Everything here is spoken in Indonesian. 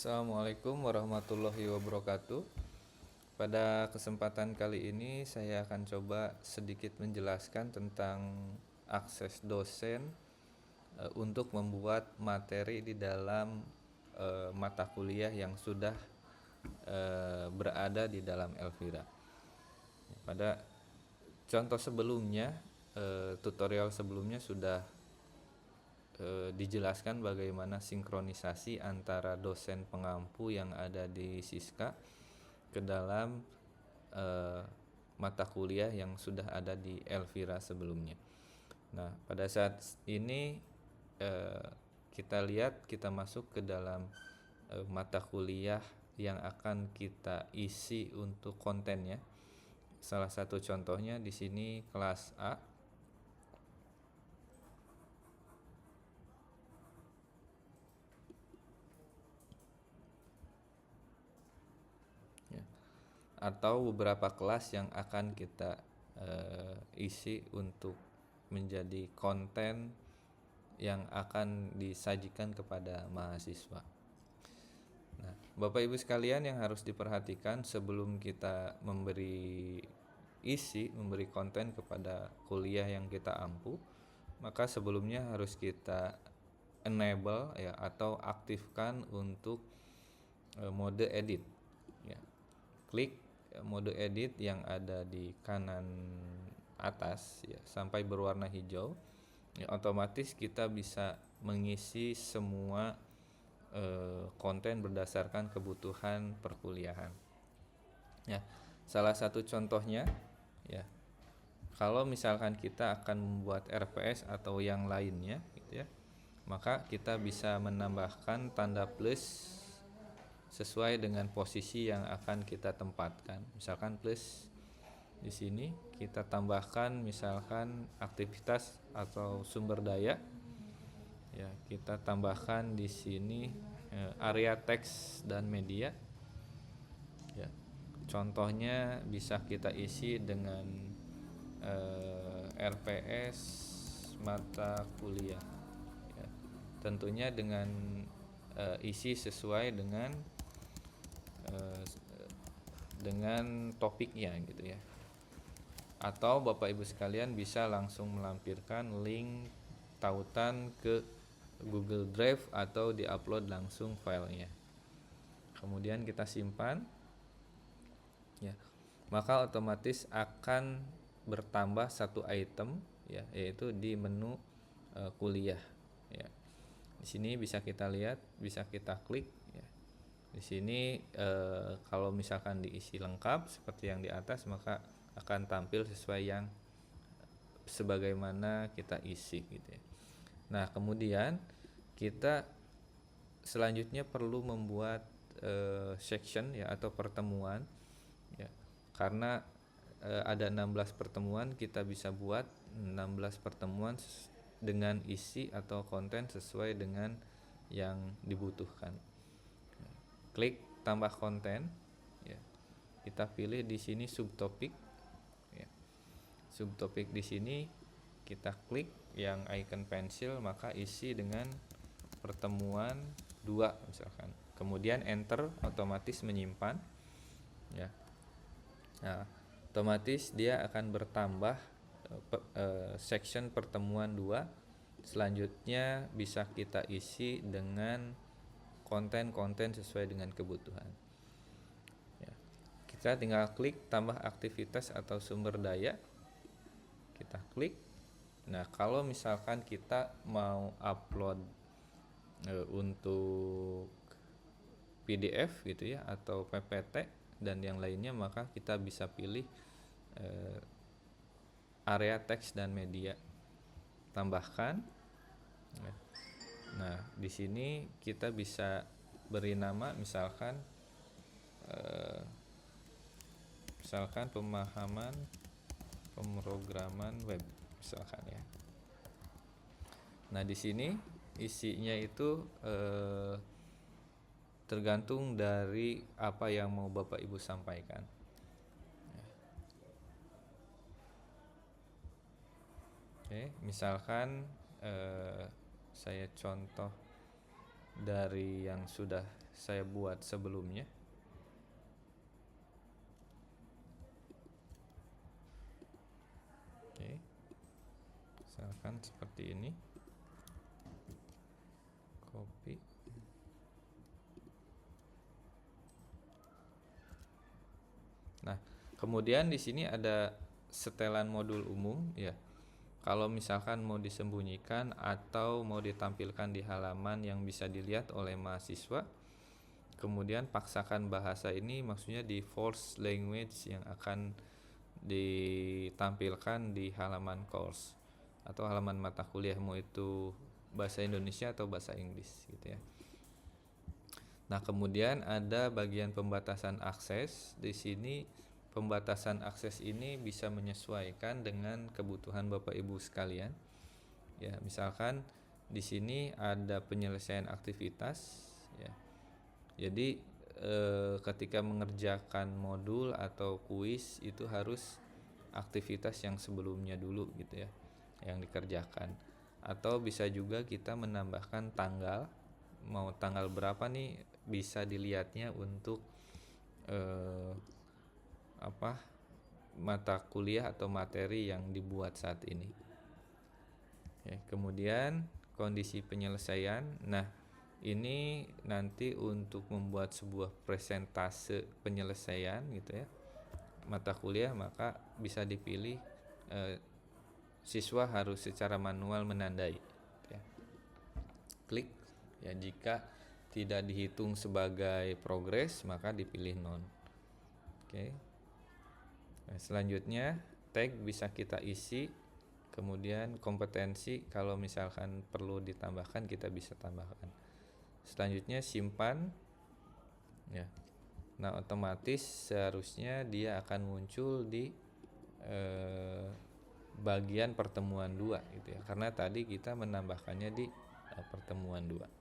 Assalamualaikum warahmatullahi wabarakatuh. Pada kesempatan kali ini saya akan coba sedikit menjelaskan tentang akses dosen untuk membuat materi di dalam mata kuliah yang sudah berada di dalam Elvira. Pada contoh sebelumnya, tutorial sebelumnya sudah dijelaskan bagaimana sinkronisasi antara dosen pengampu yang ada di Siska ke dalam mata kuliah yang sudah ada di Elvira sebelumnya. Nah, pada saat ini kita lihat kita masuk ke dalam mata kuliah yang akan kita isi untuk kontennya. Salah satu contohnya di sini kelas A. Atau beberapa kelas yang akan kita isi untuk menjadi konten yang akan disajikan kepada mahasiswa. Nah, Bapak Ibu sekalian yang harus diperhatikan sebelum kita memberi konten kepada kuliah yang kita ampu, maka sebelumnya harus kita enable ya atau aktifkan untuk mode edit. Ya. Klik mode edit yang ada di kanan atas ya, sampai berwarna hijau ya, otomatis kita bisa mengisi semua konten berdasarkan kebutuhan perkuliahan ya. Salah satu contohnya ya, kalau misalkan kita akan membuat RPS atau yang lainnya gitu ya, maka kita bisa menambahkan tanda plus sesuai dengan posisi yang akan kita tempatkan. Misalkan plus di sini kita tambahkan misalkan aktivitas atau sumber daya. Ya, kita tambahkan di sini area teks dan media. Ya. Contohnya bisa kita isi dengan RPS mata kuliah. Ya. Tentunya dengan isi sesuai dengan topiknya gitu ya. Atau Bapak Ibu sekalian bisa langsung melampirkan link tautan ke Google Drive atau diupload langsung filenya. Kemudian kita simpan ya. Maka otomatis akan bertambah satu item ya, yaitu di menu kuliah ya. Di sini bisa kita lihat, bisa kita klik ya. Di sini kalau misalkan diisi lengkap seperti yang di atas, maka akan tampil sesuai yang sebagaimana kita isi gitu ya. Nah, kemudian kita selanjutnya perlu membuat section ya atau pertemuan ya. Karena ada 16 pertemuan, kita bisa buat 16 pertemuan dengan isi atau konten sesuai dengan yang dibutuhkan. Klik tambah konten ya. Kita pilih di sini subtopik ya. Subtopik di sini kita klik yang icon pensil, maka isi dengan pertemuan 2 misalkan. Kemudian enter, otomatis menyimpan ya. Nah, otomatis dia akan bertambah section pertemuan 2. Selanjutnya bisa kita isi dengan konten-konten sesuai dengan kebutuhan ya. Kita tinggal klik tambah aktivitas atau sumber daya, kita klik. Nah, kalau misalkan kita mau upload untuk PDF gitu ya atau PPT dan yang lainnya, maka kita bisa pilih area teks dan media, tambahkan. Nah, di sini kita bisa beri nama misalkan pemahaman pemrograman web misalkan ya. Nah, di sini isinya itu tergantung dari apa yang mau Bapak Ibu sampaikan. Oke, misalkan saya contoh dari yang sudah saya buat sebelumnya. Oke, misalkan seperti ini, copy. Nah, kemudian di sini ada setelan modul umum ya. Kalau misalkan mau disembunyikan atau mau ditampilkan di halaman yang bisa dilihat oleh mahasiswa, kemudian paksakan bahasa ini maksudnya di force language yang akan ditampilkan di halaman course atau halaman mata kuliah, mau itu bahasa Indonesia atau bahasa Inggris gitu ya. Nah, kemudian ada bagian pembatasan akses. Di sini pembatasan akses ini bisa menyesuaikan dengan kebutuhan Bapak Ibu sekalian. Ya, misalkan di sini ada penyelesaian aktivitas ya. Jadi ketika mengerjakan modul atau kuis itu harus aktivitas yang sebelumnya dulu gitu ya yang dikerjakan. Atau bisa juga kita menambahkan tanggal, mau tanggal berapa nih bisa dilihatnya untuk mata kuliah atau materi yang dibuat saat ini. Ya, kemudian kondisi penyelesaian. Nah, ini nanti untuk membuat sebuah presentase penyelesaian gitu ya mata kuliah, maka bisa dipilih siswa harus secara manual menandai ya. Klik ya, jika tidak dihitung sebagai progres maka dipilih non. Oke. Nah, selanjutnya tag bisa kita isi, kemudian kompetensi kalau misalkan perlu ditambahkan kita bisa tambahkan. Selanjutnya simpan ya. Nah, otomatis seharusnya dia akan muncul di bagian pertemuan 2 gitu ya, karena tadi kita menambahkannya di pertemuan 2.